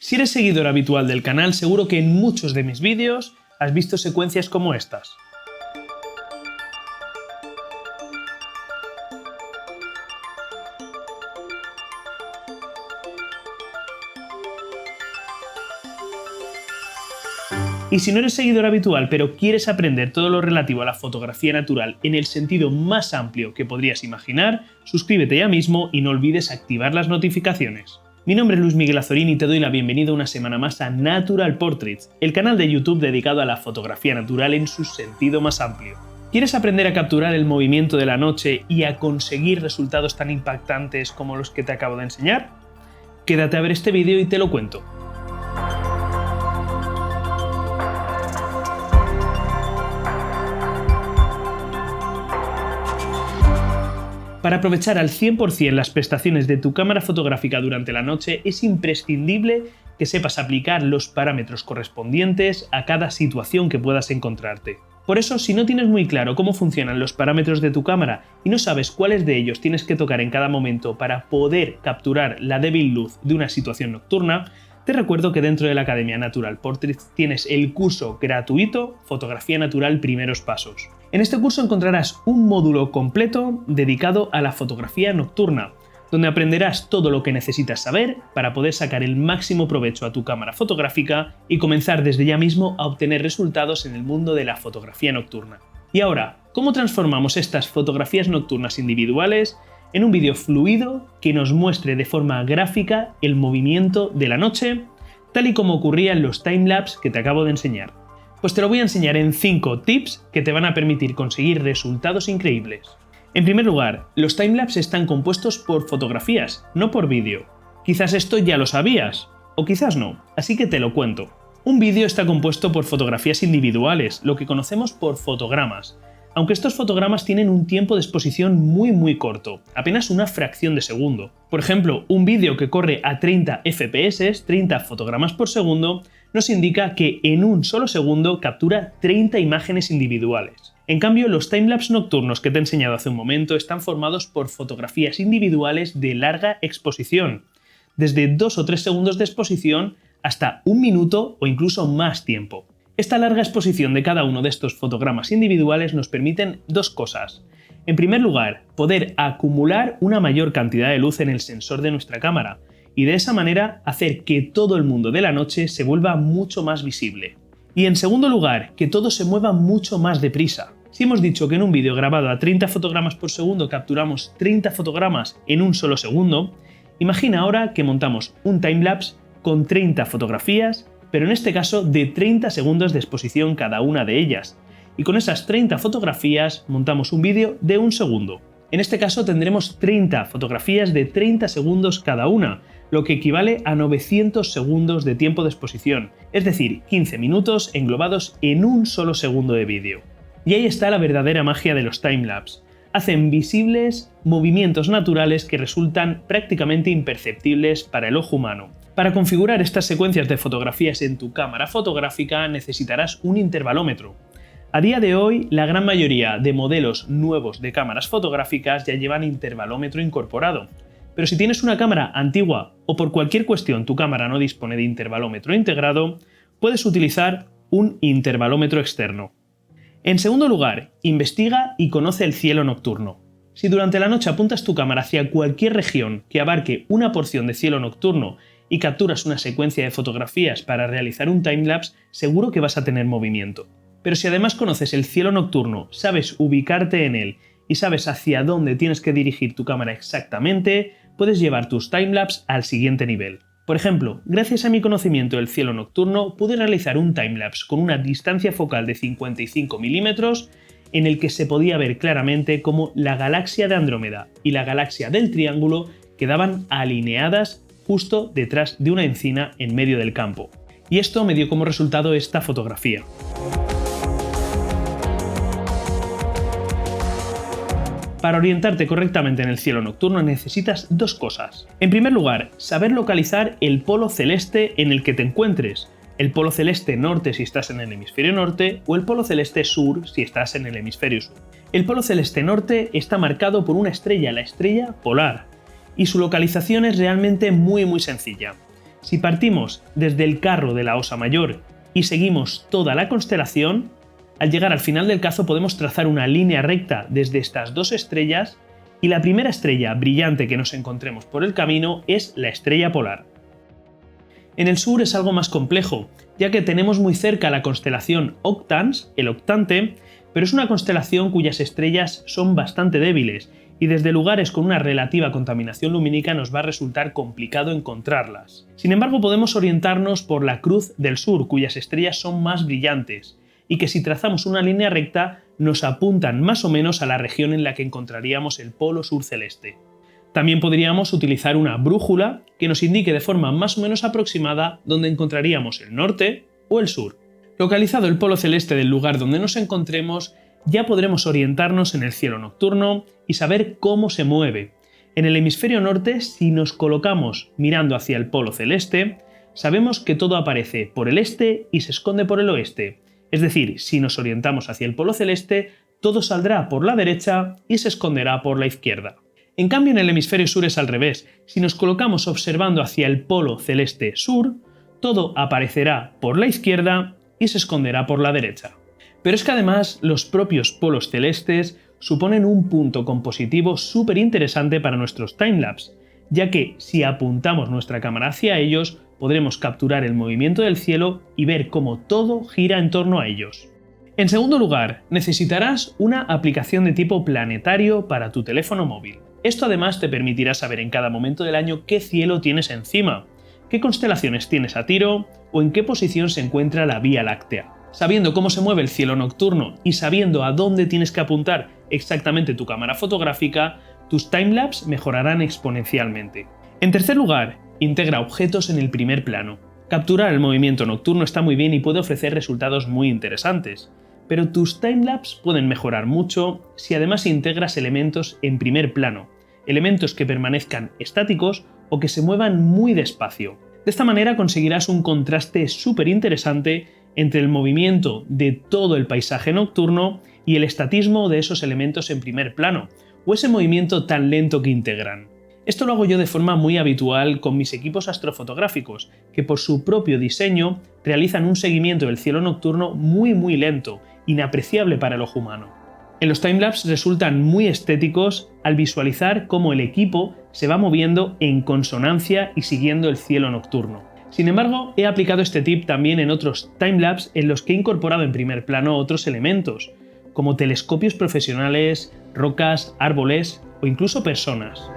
Si eres seguidor habitual del canal, seguro que en muchos de mis vídeos has visto secuencias como estas. Y si no eres seguidor habitual pero quieres aprender todo lo relativo a la fotografía natural en el sentido más amplio que podrías imaginar, suscríbete ya mismo y no olvides activar las notificaciones. Mi nombre es Luis Miguel Azorín y te doy la bienvenida una semana más a Natural Portraits, el canal de YouTube dedicado a la fotografía natural en su sentido más amplio. ¿Quieres aprender a capturar el movimiento de la noche y a conseguir resultados tan impactantes como los que te acabo de enseñar? Quédate a ver este vídeo y te lo cuento. Para aprovechar al 100% las prestaciones de tu cámara fotográfica durante la noche es imprescindible que sepas aplicar los parámetros correspondientes a cada situación que puedas encontrarte. Por eso, si no tienes muy claro cómo funcionan los parámetros de tu cámara y no sabes cuáles de ellos tienes que tocar en cada momento para poder capturar la débil luz de una situación nocturna, te recuerdo que dentro de la Academia Natural Portraits tienes el curso gratuito Fotografía Natural Primeros Pasos. En este curso encontrarás un módulo completo dedicado a la fotografía nocturna, donde aprenderás todo lo que necesitas saber para poder sacar el máximo provecho a tu cámara fotográfica y comenzar desde ya mismo a obtener resultados en el mundo de la fotografía nocturna. Y ahora, ¿cómo transformamos estas fotografías nocturnas individuales en un vídeo fluido que nos muestre de forma gráfica el movimiento de la noche, tal y como ocurría en los timelapse que te acabo de enseñar? Pues te lo voy a enseñar en 5 tips que te van a permitir conseguir resultados increíbles. En primer lugar, los timelapse están compuestos por fotografías, no por vídeo. Quizás esto ya lo sabías, o quizás no, así que te lo cuento. Un vídeo está compuesto por fotografías individuales, lo que conocemos por fotogramas, aunque estos fotogramas tienen un tiempo de exposición muy corto, apenas una fracción de segundo. Por ejemplo, un vídeo que corre a 30 fps, 30 fotogramas por segundo, nos indica que en un solo segundo captura 30 imágenes individuales. En cambio, los timelapse nocturnos que te he enseñado hace un momento están formados por fotografías individuales de larga exposición, desde 2 o 3 segundos de exposición hasta 1 minuto o incluso más tiempo. Esta larga exposición de cada uno de estos fotogramas individuales nos permiten dos cosas. En primer lugar, poder acumular una mayor cantidad de luz en el sensor de nuestra cámara y de esa manera hacer que todo el mundo de la noche se vuelva mucho más visible. Y en segundo lugar, que todo se mueva mucho más deprisa. Si hemos dicho que en un vídeo grabado a 30 fotogramas por segundo capturamos 30 fotogramas en un solo segundo, imagina ahora que montamos un timelapse con 30 fotografías, pero en este caso de 30 segundos de exposición cada una de ellas. Y con esas 30 fotografías montamos un vídeo de 1 segundo. En este caso tendremos 30 fotografías de 30 segundos cada una, lo que equivale a 900 segundos de tiempo de exposición, es decir, 15 minutos englobados en un solo segundo de vídeo. Y ahí está la verdadera magia de los timelapse. Hacen visibles movimientos naturales que resultan prácticamente imperceptibles para el ojo humano. Para configurar estas secuencias de fotografías en tu cámara fotográfica necesitarás un intervalómetro. A día de hoy, la gran mayoría de modelos nuevos de cámaras fotográficas ya llevan intervalómetro incorporado. Pero si tienes una cámara antigua o por cualquier cuestión tu cámara no dispone de intervalómetro integrado, puedes utilizar un intervalómetro externo. En segundo lugar, investiga y conoce el cielo nocturno. Si durante la noche apuntas tu cámara hacia cualquier región que abarque una porción de cielo nocturno y capturas una secuencia de fotografías para realizar un timelapse, seguro que vas a tener movimiento. Pero si además conoces el cielo nocturno, sabes ubicarte en él y sabes hacia dónde tienes que dirigir tu cámara exactamente, puedes llevar tus timelapse al siguiente nivel. Por ejemplo, gracias a mi conocimiento del cielo nocturno, pude realizar un timelapse con una distancia focal de 55 milímetros en el que se podía ver claramente cómo la galaxia de Andrómeda y la galaxia del Triángulo quedaban alineadas justo detrás de una encina en medio del campo. Y esto me dio como resultado esta fotografía. Para orientarte correctamente en el cielo nocturno necesitas dos cosas. En primer lugar, saber localizar el polo celeste en el que te encuentres. El polo celeste norte si estás en el hemisferio norte o el polo celeste sur si estás en el hemisferio sur. El polo celeste norte está marcado por una estrella, la estrella polar, y su localización es realmente muy sencilla. Si partimos desde el carro de la Osa Mayor y seguimos toda la constelación, al llegar al final del cazo podemos trazar una línea recta desde estas dos estrellas y la primera estrella brillante que nos encontremos por el camino es la estrella polar. En el sur es algo más complejo, ya que tenemos muy cerca la constelación Octans, el octante, pero es una constelación cuyas estrellas son bastante débiles y desde lugares con una relativa contaminación lumínica nos va a resultar complicado encontrarlas. Sin embargo, podemos orientarnos por la Cruz del Sur, cuyas estrellas son más brillantes, y que si trazamos una línea recta nos apuntan más o menos a la región en la que encontraríamos el polo sur celeste. También podríamos utilizar una brújula que nos indique de forma más o menos aproximada dónde encontraríamos el norte o el sur. Localizado el polo celeste del lugar donde nos encontremos, ya podremos orientarnos en el cielo nocturno y saber cómo se mueve. En el hemisferio norte, si nos colocamos mirando hacia el polo celeste, sabemos que todo aparece por el este y se esconde por el oeste. Es decir, si nos orientamos hacia el polo celeste, todo saldrá por la derecha y se esconderá por la izquierda. En cambio, en el hemisferio sur es al revés. Si nos colocamos observando hacia el polo celeste sur, todo aparecerá por la izquierda y se esconderá por la derecha. Pero es que además los propios polos celestes suponen un punto compositivo súper interesante para nuestros timelapse, ya que si apuntamos nuestra cámara hacia ellos, podremos capturar el movimiento del cielo y ver cómo todo gira en torno a ellos. En segundo lugar, necesitarás una aplicación de tipo planetario para tu teléfono móvil. Esto además te permitirá saber en cada momento del año qué cielo tienes encima, qué constelaciones tienes a tiro o en qué posición se encuentra la Vía Láctea. Sabiendo cómo se mueve el cielo nocturno y sabiendo a dónde tienes que apuntar exactamente tu cámara fotográfica, tus timelapse mejorarán exponencialmente. En tercer lugar, integra objetos en el primer plano. Capturar el movimiento nocturno está muy bien y puede ofrecer resultados muy interesantes, pero tus timelapse pueden mejorar mucho si además integras elementos en primer plano, elementos que permanezcan estáticos o que se muevan muy despacio. De esta manera conseguirás un contraste súper interesante entre el movimiento de todo el paisaje nocturno y el estatismo de esos elementos en primer plano, o ese movimiento tan lento que integran. Esto lo hago yo de forma muy habitual con mis equipos astrofotográficos, que por su propio diseño realizan un seguimiento del cielo nocturno muy lento, inapreciable para el ojo humano. En los timelapse resultan muy estéticos al visualizar cómo el equipo se va moviendo en consonancia y siguiendo el cielo nocturno. Sin embargo, he aplicado este tip también en otros timelapse en los que he incorporado en primer plano otros elementos, como telescopios profesionales, rocas, árboles o incluso personas.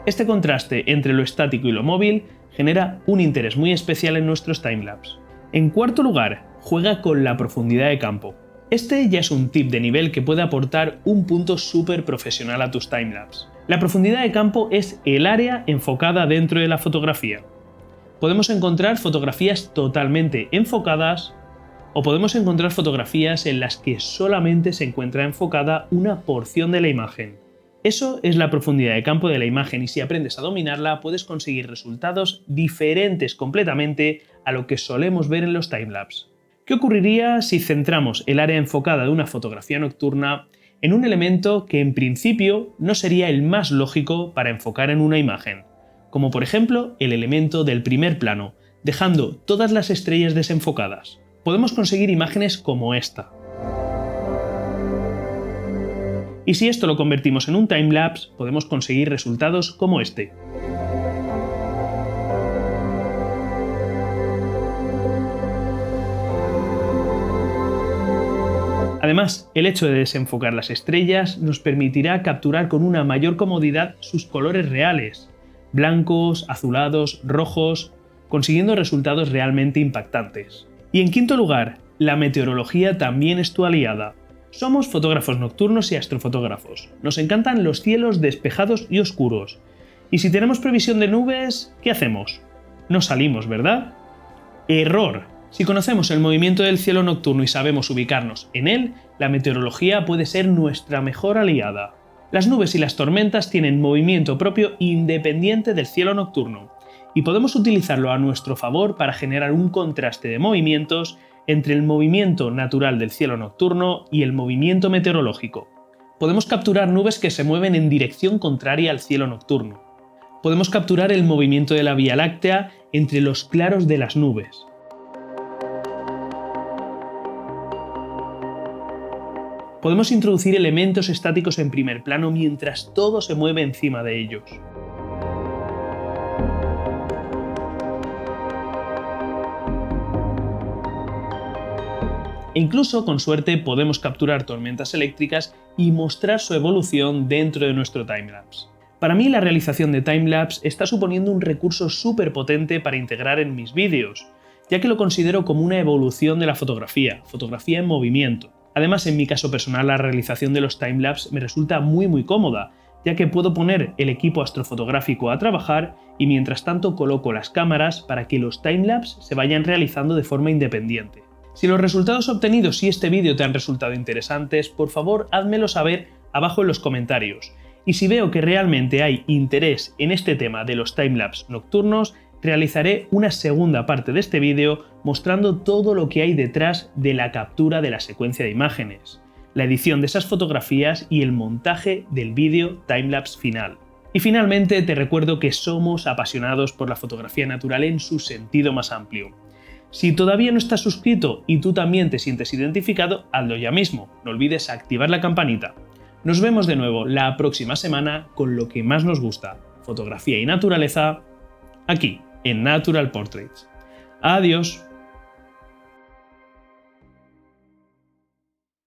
Este contraste entre lo estático y lo móvil genera un interés muy especial en nuestros timelapse. En cuarto lugar, juega con la profundidad de campo. Este ya es un tip de nivel que puede aportar un punto súper profesional a tus timelapse. La profundidad de campo es el área enfocada dentro de la fotografía. Podemos encontrar fotografías totalmente enfocadas o podemos encontrar fotografías en las que solamente se encuentra enfocada una porción de la imagen. Eso es la profundidad de campo de la imagen y si aprendes a dominarla puedes conseguir resultados diferentes completamente a lo que solemos ver en los timelapse. ¿Qué ocurriría si centramos el área enfocada de una fotografía nocturna en un elemento que en principio no sería el más lógico para enfocar en una imagen, como por ejemplo el elemento del primer plano, dejando todas las estrellas desenfocadas? Podemos conseguir imágenes como esta. Y si esto lo convertimos en un timelapse, podemos conseguir resultados como este. Además, el hecho de desenfocar las estrellas nos permitirá capturar con una mayor comodidad sus colores reales, blancos, azulados, rojos, consiguiendo resultados realmente impactantes. Y en quinto lugar, la meteorología también es tu aliada. Somos fotógrafos nocturnos y astrofotógrafos. Nos encantan los cielos despejados y oscuros. Y si tenemos previsión de nubes, ¿qué hacemos? No salimos, ¿verdad? ¡Error! Si conocemos el movimiento del cielo nocturno y sabemos ubicarnos en él, la meteorología puede ser nuestra mejor aliada. Las nubes y las tormentas tienen movimiento propio independiente del cielo nocturno, y podemos utilizarlo a nuestro favor para generar un contraste de movimientos entre el movimiento natural del cielo nocturno y el movimiento meteorológico. Podemos capturar nubes que se mueven en dirección contraria al cielo nocturno. Podemos capturar el movimiento de la Vía Láctea entre los claros de las nubes. Podemos introducir elementos estáticos en primer plano mientras todo se mueve encima de ellos. E incluso, con suerte, podemos capturar tormentas eléctricas y mostrar su evolución dentro de nuestro timelapse. Para mí, la realización de timelapse está suponiendo un recurso súper potente para integrar en mis vídeos, ya que lo considero como una evolución de la fotografía en movimiento. Además, en mi caso personal, la realización de los timelapse me resulta muy cómoda, ya que puedo poner el equipo astrofotográfico a trabajar y mientras tanto coloco las cámaras para que los timelapse se vayan realizando de forma independiente. Si los resultados obtenidos y este vídeo te han resultado interesantes, por favor házmelo saber abajo en los comentarios. Y si veo que realmente hay interés en este tema de los timelapse nocturnos, realizaré una segunda parte de este vídeo mostrando todo lo que hay detrás de la captura de la secuencia de imágenes, la edición de esas fotografías y el montaje del vídeo timelapse final. Y finalmente te recuerdo que somos apasionados por la fotografía natural en su sentido más amplio. Si todavía no estás suscrito y tú también te sientes identificado, hazlo ya mismo. No olvides activar la campanita. Nos vemos de nuevo la próxima semana con lo que más nos gusta, fotografía y naturaleza, aquí en Natural Portraits. Adiós.